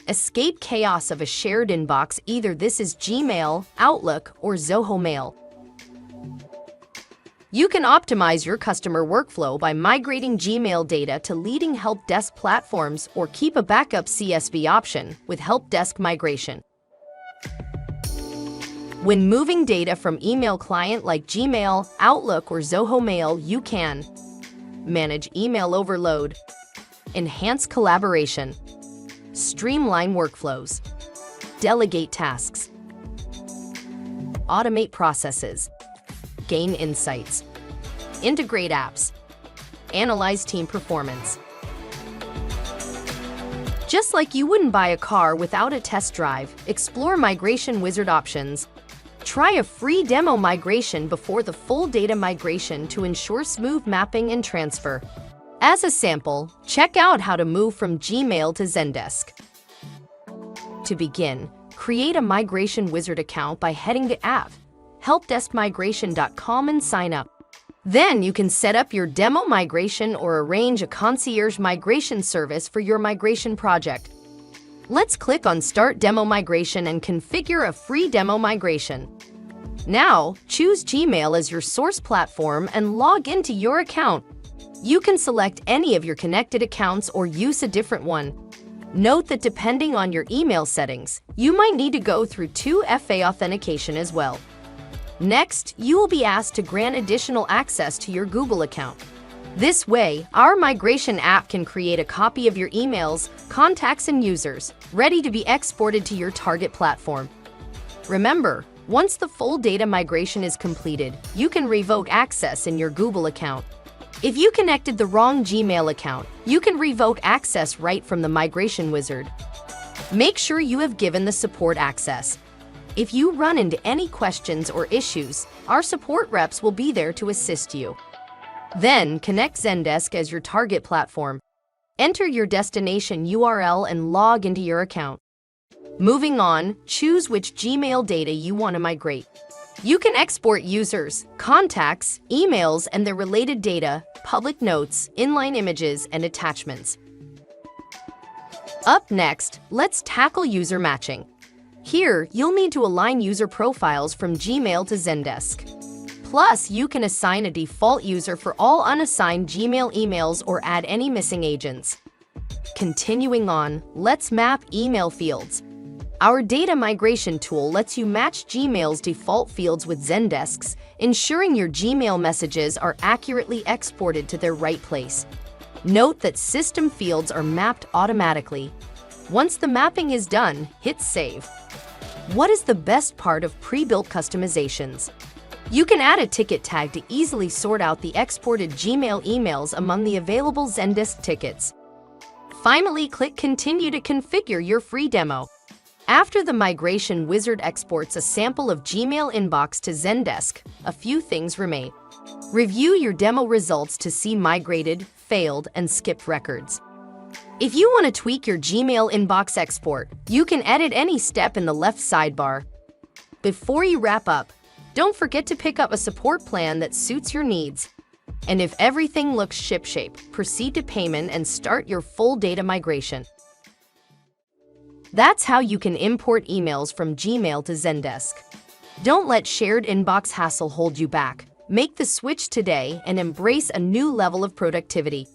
Escape chaos of a shared inbox. Either this is Gmail, Outlook, or Zoho Mail. You can optimize your customer workflow by migrating Gmail data to leading Helpdesk platforms or keep a backup CSV option with Helpdesk migration. When moving data from email client like Gmail, Outlook, or Zoho Mail, you can manage email overload, enhance collaboration, streamline workflows, delegate tasks, automate processes, gain insights, integrate apps, analyze team performance. Just like you wouldn't buy a car without a test drive, explore Migration Wizard options. Try a free demo migration before the full data migration to ensure smooth mapping and transfer. As a sample, check out how to move from Gmail to Zendesk. To begin, create a Migration Wizard account by heading to helpdeskmigration.com and sign up. Then you can set up your demo migration or arrange a concierge migration service for your migration project. Let's click on Start Demo Migration and configure a free demo migration. Now, choose Gmail as your source platform and log into your account. You can select any of your connected accounts or use a different one. Note that depending on your email settings, you might need to go through 2FA authentication as well. Next, you will be asked to grant additional access to your Google account. This way, our migration app can create a copy of your emails, contacts, and users, ready to be exported to your target platform. Remember, once the full data migration is completed, you can revoke access in your Google account. If you connected the wrong Gmail account, you can revoke access right from the Migration Wizard. Make sure you have given the support access. If you run into any questions or issues, our support reps will be there to assist you. Then, connect Zendesk as your target platform. Enter your destination URL and log into your account. Moving on, choose which Gmail data you want to migrate. You can export users, contacts, emails, and their related data, public notes, inline images, and attachments. Up next, let's tackle user matching. Here, you'll need to align user profiles from Gmail to Zendesk. Plus, you can assign a default user for all unassigned Gmail emails or add any missing agents. Continuing on, let's map email fields. Our data migration tool lets you match Gmail's default fields with Zendesk's, ensuring your Gmail messages are accurately exported to their right place. Note that system fields are mapped automatically. Once the mapping is done, hit Save. What is the best part of pre-built customizations? You can add a ticket tag to easily sort out the exported Gmail emails among the available Zendesk tickets. Finally, click Continue to configure your free demo. After the Migration Wizard exports a sample of Gmail inbox to Zendesk, a few things remain. Review your demo results to see migrated, failed, and skipped records. If you want to tweak your Gmail inbox export, you can edit any step in the left sidebar. Before you wrap up, don't forget to pick up a support plan that suits your needs. And if everything looks shipshape, proceed to payment and start your full data migration. That's how you can import emails from Gmail to Zendesk. Don't let shared inbox hassle hold you back. Make the switch today and embrace a new level of productivity.